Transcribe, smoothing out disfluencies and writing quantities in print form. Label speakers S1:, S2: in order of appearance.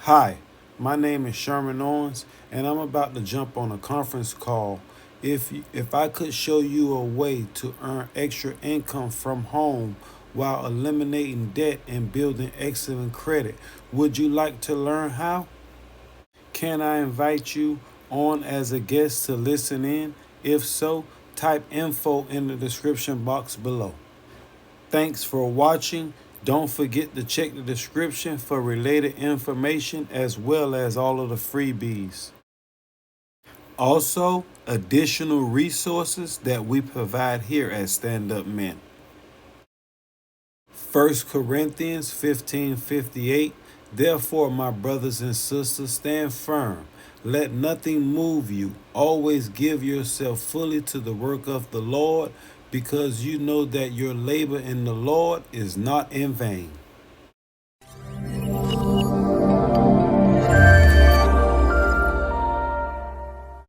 S1: Hi, my name is Sherman Owens, and I'm about to jump on a conference call. If I could show you a way to earn extra income from home while eliminating debt and building excellent credit, would you like to learn how? Can I invite you on as a guest to listen in? If so, type info in the description box below. Thanks for watching. Don't forget to check the description for related information as well as all of the freebies. Also, additional resources that we provide here at Stand Up Men. 1 Corinthians 15:58. Therefore, my brothers and sisters, stand firm. Let nothing move you. Always give yourself fully to the work of the Lord, because you know that your labor in the Lord is not in vain.